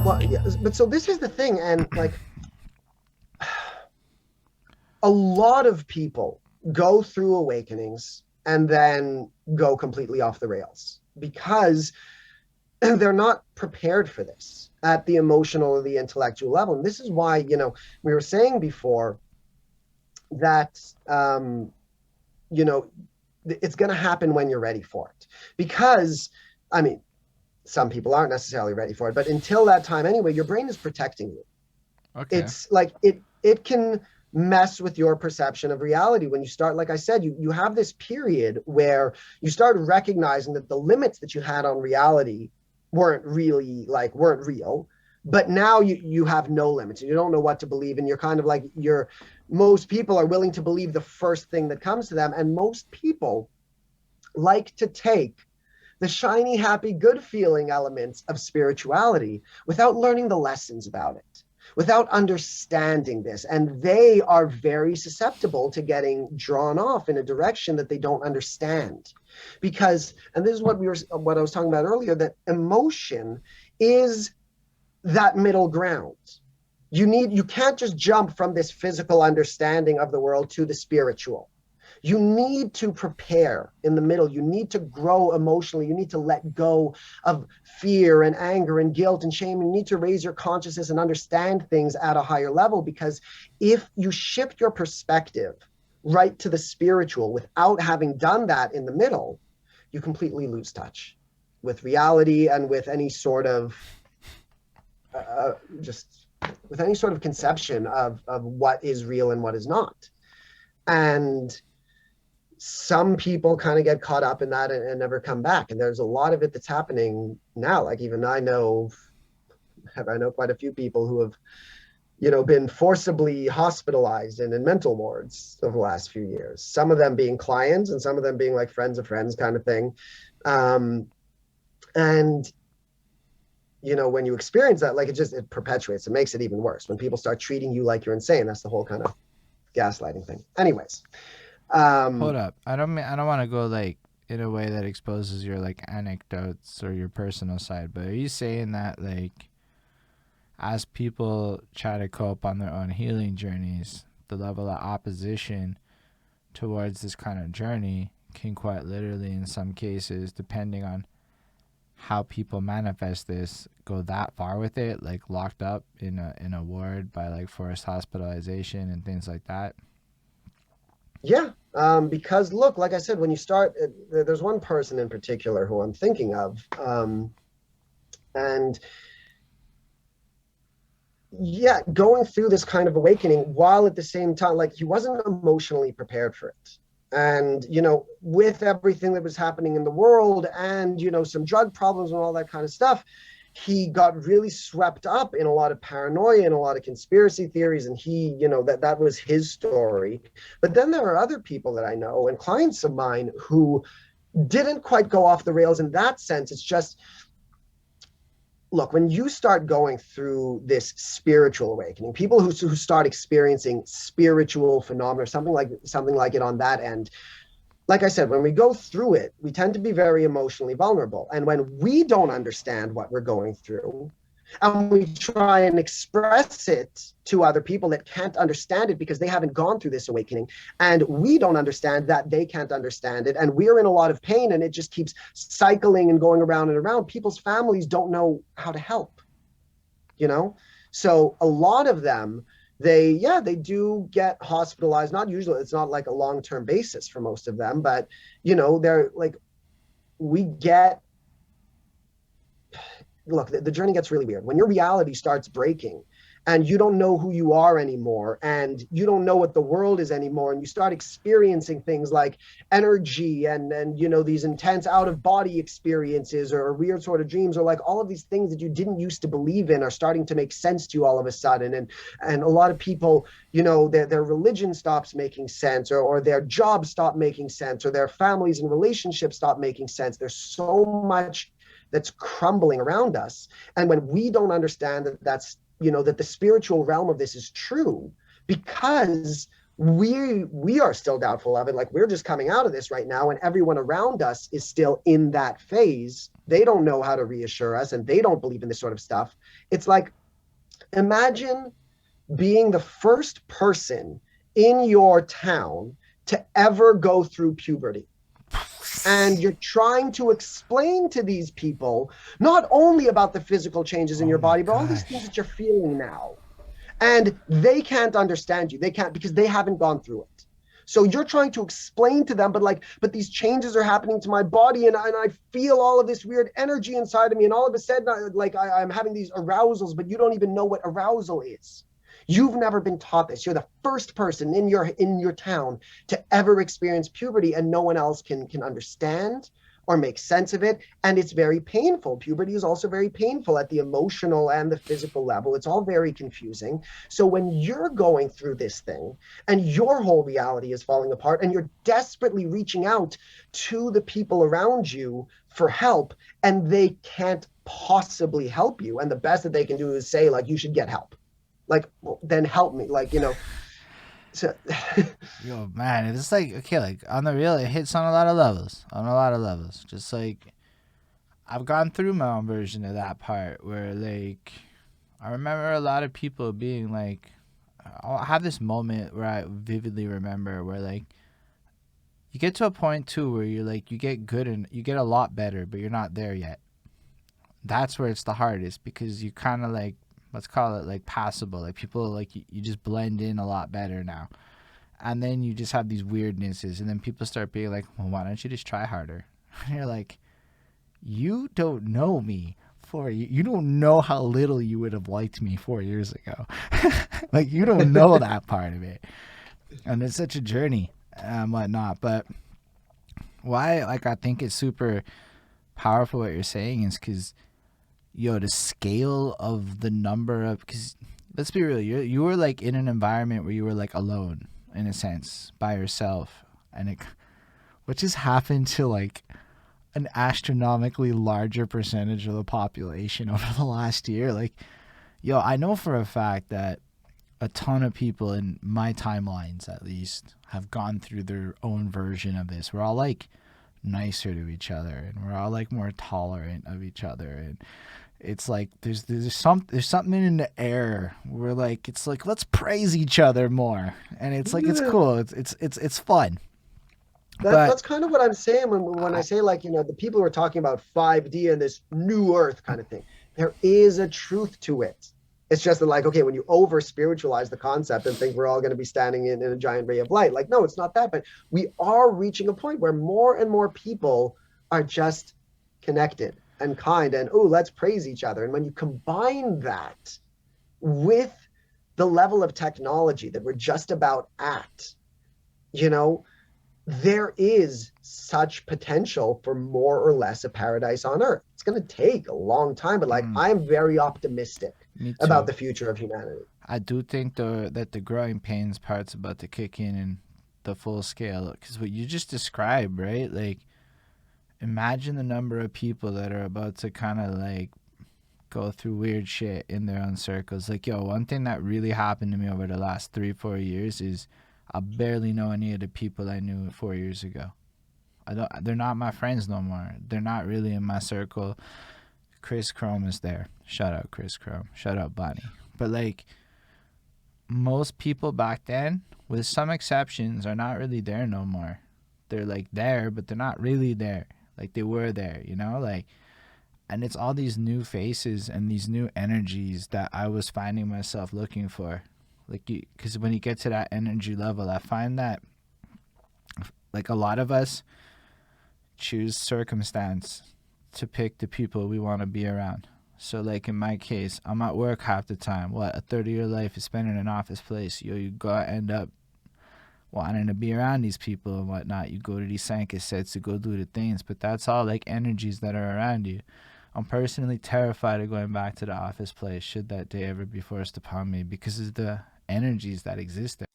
Well, yeah, but so this is the thing, and like a lot of people go through awakenings and then go completely off the rails because they're not prepared for this at the emotional or the intellectual level. And this is why, we were saying before that, you know, it's going to happen when you're ready for it. Because, I mean, some people aren't necessarily ready for it, but until that time anyway, your brain is protecting you. Okay. It's like it can mess with your perception of reality when you start, like I said, you have this period where you start recognizing that the limits that you had on reality weren't real, but now you have no limits and you don't know what to believe, and you're kind of like you're most people are willing to believe the first thing that comes to them, and most people like to take the shiny, happy, good feeling elements of spirituality without learning the lessons about it, without understanding this. And they are very susceptible to getting drawn off in a direction that they don't understand. Because, and this is what I was talking about earlier, that emotion is that middle ground. You can't just jump from this physical understanding of the world to the spiritual. You need to prepare in the middle. You need to grow emotionally. You need to let go of fear and anger and guilt and shame. You need to raise your consciousness and understand things at a higher level, because if you shift your perspective right to the spiritual without having done that in the middle, you completely lose touch with reality and with any sort of just with any sort of conception of what is real and what is not. And some people kind of get caught up in that and never come back. And there's a lot of it that's happening now. Like even I know quite a few people who have, been forcibly hospitalized and in mental wards over the last few years. Some of them being clients and some of them being like friends of friends kind of thing. Um, and when you experience that, like it perpetuates, it makes it even worse when people start treating you like you're insane. That's the whole kind of gaslighting thing. Anyways, Hold um, up. I don't want to go like in a way that exposes your like anecdotes or your personal side, but are you saying that like as people try to cope on their own healing journeys, the level of opposition towards this kind of journey can quite literally in some cases, depending on how people manifest this, go that far with it, like locked up in a ward by like forced hospitalization and things like that? Yeah, because look, like I said, when you start, there's one person in particular who I'm thinking of, and yeah, going through this kind of awakening while at the same time, like he wasn't emotionally prepared for it. And, with everything that was happening in the world and, some drug problems and all that kind of stuff, he got really swept up in a lot of paranoia and a lot of conspiracy theories. And that was his story. But then there are other people that I know and clients of mine who didn't quite go off the rails in that sense. It's just, look, when you start going through this spiritual awakening, people who start experiencing spiritual phenomena, something like it on that end, like I said, when we go through it, we tend to be very emotionally vulnerable. And when we don't understand what we're going through, and we try and express it to other people that can't understand it because they haven't gone through this awakening, and we don't understand that they can't understand it, and we're in a lot of pain, and it just keeps cycling and going around and around. People's families don't know how to help, you know so a lot of them, they do get hospitalized. Not usually, it's not like a long-term basis for most of them, but they're like, we get look, the journey gets really weird when your reality starts breaking and you don't know who you are anymore and you don't know what the world is anymore, and you start experiencing things like energy and these intense out of body experiences or weird sort of dreams, or like all of these things that you didn't used to believe in are starting to make sense to you all of a sudden. And a lot of people, their religion stops making sense, or their jobs stop making sense, or their families and relationships stop making sense. There's so much that's crumbling around us. And when we don't understand that the spiritual realm of this is true, because we are still doubtful of it. Like, we're just coming out of this right now, and everyone around us is still in that phase. They don't know how to reassure us, and they don't believe in this sort of stuff. It's like, imagine being the first person in your town to ever go through puberty. And you're trying to explain to these people not only about the physical changes in Oh your my body, but all these things gosh. that you're feeling now. And they can't understand you. They can't, because they haven't gone through it. So you're trying to explain to them, but like, but these changes are happening to my body, and I feel all of this weird energy inside of me. And all of a sudden, I'm having these arousals, but you don't even know what arousal is. You've never been taught this. You're the first person in your town to ever experience puberty, and no one else can understand or make sense of it. And it's very painful. Puberty is also very painful at the emotional and the physical level. It's all very confusing. So when you're going through this thing and your whole reality is falling apart, and you're desperately reaching out to the people around you for help, and they can't possibly help you, and the best that they can do is say, like, you should get help. Like, well, then help me. Like, so Yo, man, it's like, okay, like on the real, it hits on a lot of levels. On a lot of levels. Just like I've gone through my own version of that part where, like, I remember a lot of people being like, I'll have this moment where I vividly remember where, like, you get to a point too where you're like, you get good and you get a lot better, but you're not there yet. That's where it's the hardest because you kind of like, let's call it like passable. Like, people, like, you just blend in a lot better now. And then you just have these weirdnesses, and then people start being like, well, why don't you just try harder? And you're like, you don't know me. You don't know how little you would have liked me 4 years ago. Like, you don't know that part of it. And it's such a journey and whatnot. But why, like, I think it's super powerful what you're saying is because, yo, the scale of the number of, because let's be real, you were like in an environment where you were like alone in a sense by yourself, and it, what just happened to like an astronomically larger percentage of the population over the last year. Like, yo, I know for a fact that a ton of people in my timelines, at least, have gone through their own version of this. We're all like nicer to each other, and we're all like more tolerant of each other, and it's like there's something in the air where, like, it's like, let's praise each other more, and it's like, it's cool, it's fun. But that's kind of what I'm saying when I I, say, like, the people who are talking about 5D and this new earth kind of thing. There is a truth to it. It's just that, like, okay, when you over spiritualize the concept and think we're all going to be standing in a giant ray of light, like, no, it's not that. But we are reaching a point where more and more people are just connected and kind, and, oh, let's praise each other. And when you combine that with the level of technology that we're just about at, you know, there is such potential for more or less a paradise on earth. It's going to take a long time, but like, I'm very optimistic me about too. the future of humanity. I do think though that the growing pains part's about to kick in the full scale, because what you just described, right? Like, imagine the number of people that are about to kind of like go through weird shit in their own circles. Like, yo, one thing that really happened to me over the last 3-4 years is I barely know any of the people I knew 4 years ago. I don't. They're not my friends no more. They're not really in my circle. Chris Chrome is there. Shout out Chris Chrome. Shout out Bonnie. But like, most people back then, with some exceptions, are not really there no more. They're like there, but they're not really there. Like, they were there, you know? Like, and it's all these new faces and these new energies that I was finding myself looking for. Like, because when you get to that energy level, I find that, like, a lot of us choose circumstance to pick the people we want to be around. So, like, in my case, I'm at work half the time. What, a third of your life is spent in an office place. You go end up wanting to be around these people and whatnot. You go to these Sanka sets to go do the things, but that's all like energies that are around you. I'm personally terrified of going back to the office place should that day ever be forced upon me because of the energies that exist there.